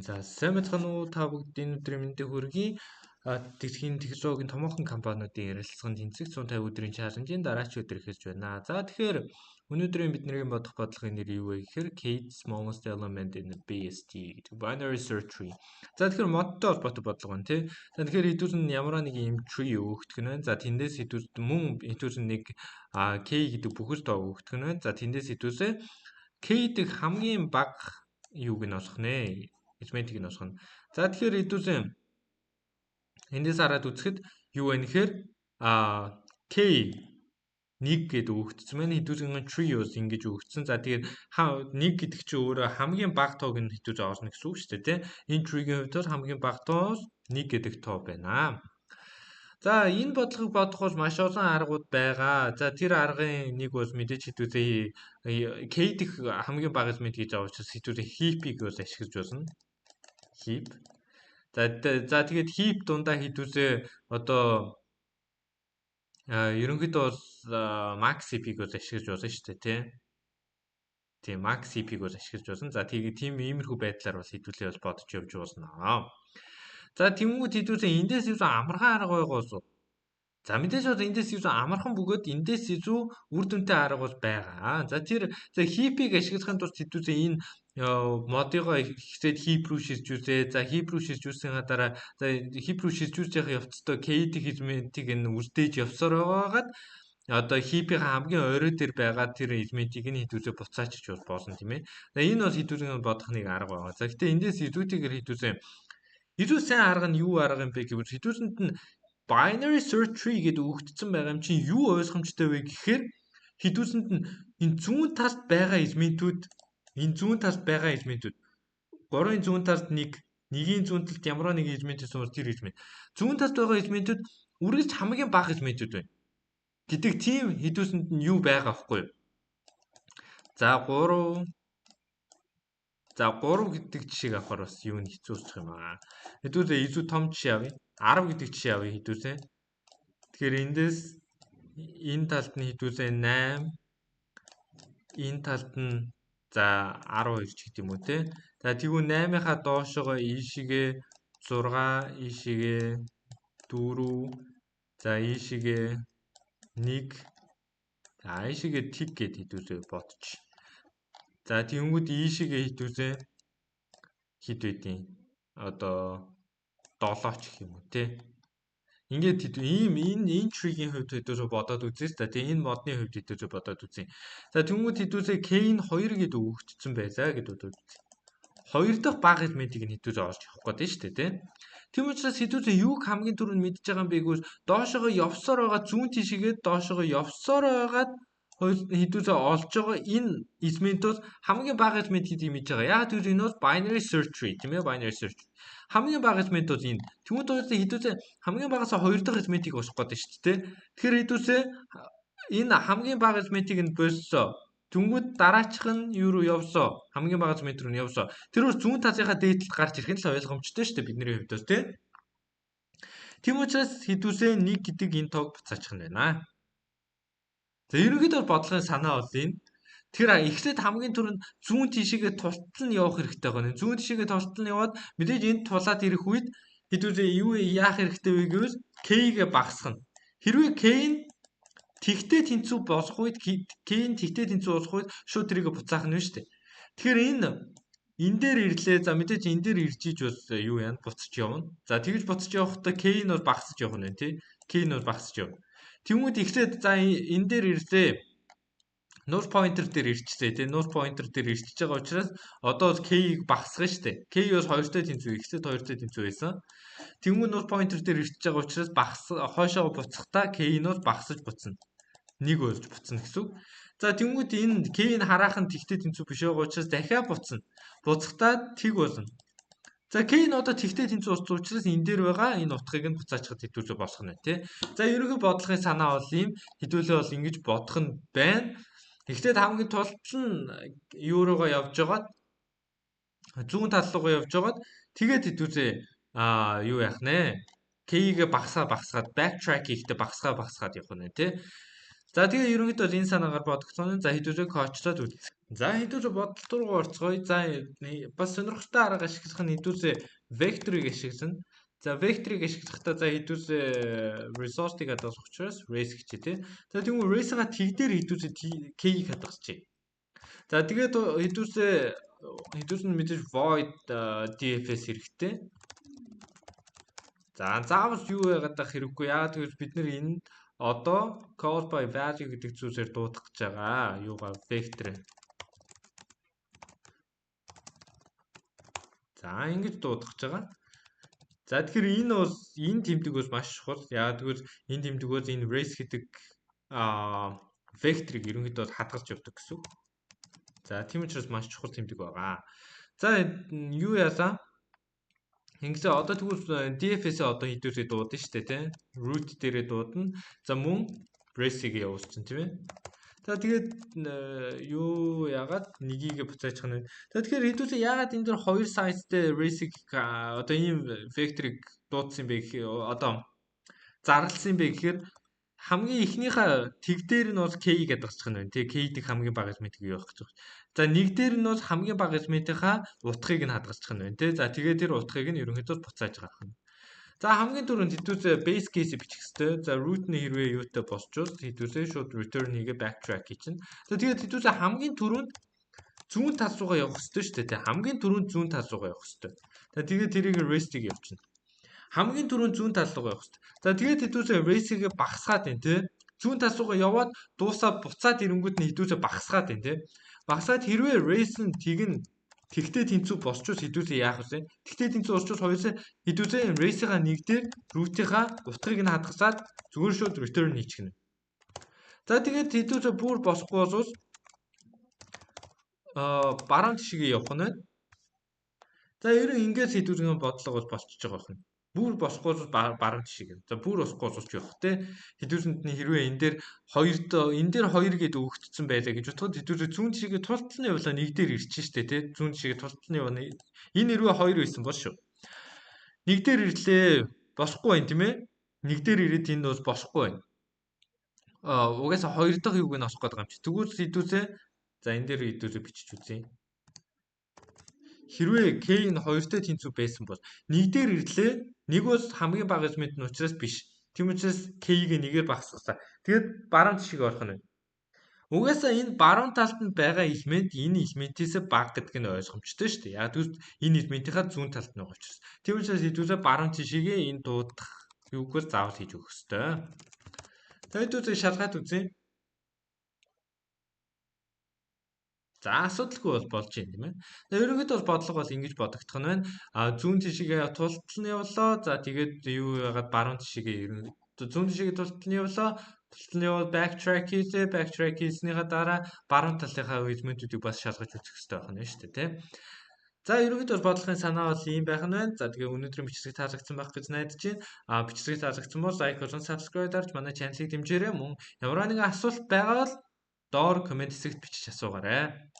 За сайн байцгаана уу та бүгд энэ өдрийн мэндийг хүргэе. Дэлхийн технологийн томоохон компаниудын ярилцлаганд тэнцэх 150 өдрийн чаленжийн дараач өдөр эхэлж байна. За тэгэхээр өнөөдрийн бидний бодох бодлогын нэр юу вэ гэхээр Kate Smallest Element in the BST гэдэг binary search tree. За тэгэхээр модтой холбоотой бодлого байна тий. За тэгэхээр хэдүүс нь ямар нэг юм tree өгөгдөх нь байна. За тэндээс хэдүүс нь нэг K гэдэг бүхэл тоо өгөгдөх нь байна. За тэндээс хэдүүсээ K дэх хамгийн бага юуг нь олох нэ? Арифметик нь олох нь. За тэгэхээр хэдүүсээ эндээс хараад үзэхэд юу вэ гэхээр K 1 гэдэг өгөгдсөн байна. Хэдүүсийн tree ус ингэж өгөгдсөн. За тэгээд 1 гэдэг чинь өөрөө хамгийн бага тоог нь хэдүүс олно гэсэн үг шүү дээ, тийм. Энэ tree-гийн хувьд бол хамгийн бага тоос 1 гэдэг тоо байна. За энэ бодлогыг бодох бол маш олон аргууд байгаа. За тэр аргын нэг бол мэдээж хэдүүсээ K дэх хамгийн бага арифметик гэж авах учраас хэдүүсээ heap-ийг бас ашиглаж болно. Heap. За тэгээд heap дундаа хэдүүсээ одоо ерөнхийдөө бол max heap-ийг бас ашиглаж болно шүү дээ, тийм. Тийм max heap-ийг бас ашиглаж болно. За тэгээд тийм иймэрхүү байдлаар бас хэдүүлээ бол бодож явж болно. За тэнгууд хэдүүсээ эндээс илүү амархан арга байгаа болов. За мэдээж бол эндээс илүү амархан бөгөөд эндээс илүү үр дүнтэй арга бол байгаа. За heap-ийг ашиглахын тулд хэдүүсээ энэ модыгоо ихсээд heap руу шилжүүлээ. За heap руу шилжүүлсэнийхаа дараа heap руу шилжүүлж явах явцдаа K дэх элементийг нь үлдээж явсаар байгаагаад одоо heap-ийн хамгийн орой дээр байгаа тэр элементийг нь хэдүүсээ буцаачиж болно тийм ээ. За энэ бол хэдүүсээ бодох нэг арга байгаа. За гэхдээ эндээс илүүтэйгээр илүү сайн арга нь юу арга юм бэ гэвэл хэдүүсэнд нь binary search tree гэдэг өгөгдсөн байгаа юм чинь юу ойлгомжтой вэ гэхээр хэдүүсэнд нь энэ зүүн талд байгаа элементүүд гурван зүүн талд нэгийн зүүн талд ямар нэг элементээс бол тэр элемент зүүн талд байгаа элементүүд үргэлж хамгийн бага элементүүд байна гэдэг тийм хэдүүсэнд нь юу байгаа аахгүй юу. За 3 гэдэг жишээг авахар бас юу нь хэцүүсчих юм аа. Хэдүүлээ илүү том жишээ авъя. 10 гэдэг жишээ авъя хэдүүлээ. Тэгэхээр эндээс энэ талд нь хэдүүлээ 8, энэ талд нь за 12 ч гэдэг юм уу те. За тэгвэл 8-ийнхаа доошогоо ийшээгээ 6, ийшээгээ 4, за ийшээгээ 1, за ийшээгээ тэг гэд хэдүүлээ бодчих. За тэгэнгүүт ийшээгээ хэдүүлээ хэд байдیں۔ Одоо 7 ч гэх юм уу те. Ингээд энэ tree-гийн хувьд хэдүүлээ бодоод үзье. За тэгээ энэ модны хувьд хэдүүлээ бодоод үзье. За тэгвэл хэдүүлээ K нь 2 гэдэг өгөгдсөн байлаа гэдэг бодоод үзье. 2 дахь бага элементийг нь хэдүүлээ олж авах гэдэг шүү дээ те. Тийм учраас хэдүүлээ юуг хамгийн түрүүнд мэдж байгаа юм бэ гэвэл доошогоо явсаар байгаа зүүн тишээгээ доошогоо явсаар байгаад хэдүүлээ олж байгаа энэ элемент бол хамгийн бага элемент гэдгийг мэдж байгаа. Яг тэр энэ бол binary search tree тийм ээ, binary search. Хамгийн бага элемент бол энэ. Тэгмэд хоёроо хэдүүлээ хамгийн багасаа 2 дахь элементийг олох гэдэг шүү дээ. Тэгэхээр хэдүүлээ энэ хамгийн бага элементийг нь болсоо. Тэнгүүд дараачих нь юу руу явсоо? Хамгийн бага элемент рүү явсоо. Тэр бол зүүн талынхаа дээдлэлд гарч ирэх нь л ойлгомжтой шүү дээ бидний хувьд бол тийм. Тийм учраас хэдүүлээ 1 гэдэг энэ тоог буцаачих нь байна. За ерөнхийдөө бодлогын санаа бол энэ. Тэр эхлээд хамгийн түрүүнд зүүн тишээгээ тултал нь явах хэрэгтэй байна. Зүүн тишээгээ тултал нь яваад мэдээж энд тулаад ирэх үед хэдүүлээ юу яах хэрэгтэй вэ гэвэл K-гээ багасгах нь. Хэрвээ K нь тэгтээ тэнцүү болох үед шууд тэрийг буцаах нь шүү дээ. Тэгэхээр энэ дээр ирлээ. За мэдээж энэ дээр ирж иж бол юу яана буцаж явна. За тэгж буцаж явахдаа K нь бол багасж явах нь тий. K нь бол багасж явна. Тэгмүүд эхлээд за энэ дээр ирлээ. Null pointer дээр ирчихлээ тий. Null pointer дээр ирчихэж байгаа учраас одоо K-ийг багасгах шүү дээ. K бол 2-той тэнцүү, эхлээд 2-той тэнцүү байсан. Тэгмүүд null pointer дээр ирчихэж байгаа учраас хойшоо буцахдаа K нь бол багасж буцна. 1 болж буцна гэсэн үг. За тэгмүүд энэ K нь хараахан тэгтэй тэнцүү биш байгаа учраас дахиад буцна. Буцахдаа тэг болно. За K нь одоо тэгтэй тэнцүү болсон учраас энэ дээр байгаа энэ утгыг нь буцаачихад хэдүүлээ болох нь тий. За ерөнхий бодлогын санаа бол ийм хэдүүлээ бол ингэж бодох нь байна. Эхлээд хамгийн тултал нь юу руугаа явж байгаад зүүн тал руугаа явж байгаад тэгээд хэдүүлээ юу яах нэ? K-гээ багасгаад backtrack хийхдээ багасгаад явах нь тий. За тэгээ ерөнхийдөө энэ санаагаар бодогдсон. За хэдүүлээ кочлоод үз. За хэдүүлээ бодол руу орцгоё. За бас сонирхолтой арга ашиглах нь хэдүүлээ векторыг ашиглана. За векторыг ашиглахдаа за хэдүүлээ resource-ыг хадгалах учраас race гэчээ тий. За тэгвэл race-га тэгдээр хэдүүлээ k-ийг хадгалчихъя. За тэгээд хэдүүлээ мэдээж void dfs хэрэгтэй. За заавал юу яагаад хэрэггүй. Яагаад гэвэл бид нэр энэ одоо call by value гэдэг зүйлээр дуудах гэж байгаа. Юугаа vector. За ингэж дуудах гэж байгаа. За тэгэхээр энэ тэмдэг бас маш чухал. Яагаад гэвэл энэ тэмдэг бол энэ race гэдэг vector-ыг ерөнхийдөө хадгалж явдаг гэсэн. За тийм учраас маш чухал тэмдэг байгаа. За юу яалаа? Ингэсэн одоо тэгвэл DFS-ээ одоо хэдүүлээ дуудана шүү дээ, тийм. Root дээрээ дуудана. За мөн race-ийг явуулчихна, тийм ээ. За тэгээд юу яагаад нэгийг буцаачих нь вэ? За тэгэхээр хэдүүлээ яагаад энэ дөр хоёр size-тэй race-ийг одоо ийм vector-ыг дуудсан юм бэ гэхээр одоо зарласан юм бэ гэхээр хамгийн ихнийхээ тэг дээр нь бол k-ийг хадгалчих нь байна. Тэгээ k-ийг хамгийн бага элементийг юу явах гэж байна. За нэг дээр нь бол хамгийн бага элементийнхаа утгыг нь хадгалчих нь байна. Тэ за тэгээ тэр утгыг нь ерөнхийдөө буцааж гаргах нь. За хамгийн түрүүнд хэдүүлээ base case бичих хэвээр. За root нь хэрвээ юутай босчвол хэдүүлээ шууд return хийгээ backtrack чинь. За тэгээд хэдүүлээ хамгийн түрүүнд зүүн тал руугаа явах хэвээр шүү дээ. Хамгийн түрүүнд зүүн тал руугаа явах хэвээр. За тэгээд тэрийг rest-ийг явуулчихна. Хамгийн түрүүнд зүүн тал руугаа явах хэвээр. За тэгээд хэдүүлээ race-ийг багасгаад байна тий. Зүүн тал руугаа яваад дуусаад буцаад ирэнгүүт нь хэдүүлээ багасгаад байна тий. Багасаад хэрвээ race нь тэгтээ тэнцүү босчвол хэдүүлээ яах вэ? Тэгтээ тэнцүү босчвол хоёулаа хэдүүлээ race-ийн нэг дээр root-ийнхаа утгыг нь хадгалаад зүгээр шууд return хийчихнэ. За тэгээд хэдүүлээ бүр босхгүй болвол баруун тишгээ явах нь байна. За ерөн ингээс хэдүүлээ бодлого бол болчихж байгаа юм. Бүр босхгүй бол баруун тишгээ. За бүр босхгүй бол ч явах те. Хэдүүлсэнд нь хэрвээ энэ дээр 2 гэдээ өгөгдсөн байлаа гэж бодоход хэдүүлээ зүүн тишгээ тулталны явлаа нэг дээр ирчих штэ те. Зүүн тишгээ тулталны яваа энэ хэрвээ 2 байсан бол шүү. Нэг дээр ирлээ босхгүй байна тийм ээ. Нэг дээр ирээд энэ бол босхгүй байна. Угаасаа 2 дахь юуг нь осох гэдэг юм чи. Тэгвэл хэдүүлээ за энэ дээр хэдүүлээ бичиж үзье. Хэрвээ k нь 2-тэй тэнцүү байсан бол нэг дээр ирлээ. Нэг бол хамгийн бага элемент нь учраас биш. Тийм учраас k-ийг нэгээр багасгасаа. Тэгээд баруун тишгээ орох нь. Угаасаа энэ баруун талд нь байгаа элемент энэ элементээс бага гэдэг нь ойлгомжтой шүү дээ. Яг тэгвэл энэ элементийнхаа зүүн талд нь байгаа учраас. Тийм учраас хэдүүлээ баруун тишгээ энэ дуудах юугаар заавал хийж өгөх ёстой. Тэгээд хэдүүлээ шалгаад үзье. За асуудалгүй бол болж юм тийм ээ. За ерөнхийдөө бол бодлого бол ингэж бодогдох нь байна. Зүүн тишгээ тултал нь явлаа. За тэгээд юу яагаад баруун тишгээ зүүн тишгээ тултал нь явлаа. Тултал нь яваад backtrack хийснийхаа дараа баруун талынхаа элементүүдийг бас шалгаж үзэх хэрэгтэй байна шүү дээ тийм. За ерөнхийдөө бол бодлогын санаа бол ийм байх нь байна. За тэгээ өнөөдрийн бичлэг таалагдсан байх гэж найдаж байна. Бичлэг таалагдсан бол лайк болон subscribe дарж манай чаналыг дэмжээрэй. Мөн ямар нэгэн асуулт байгаа бол доор комент хэсэгт бичиж асуугаарай.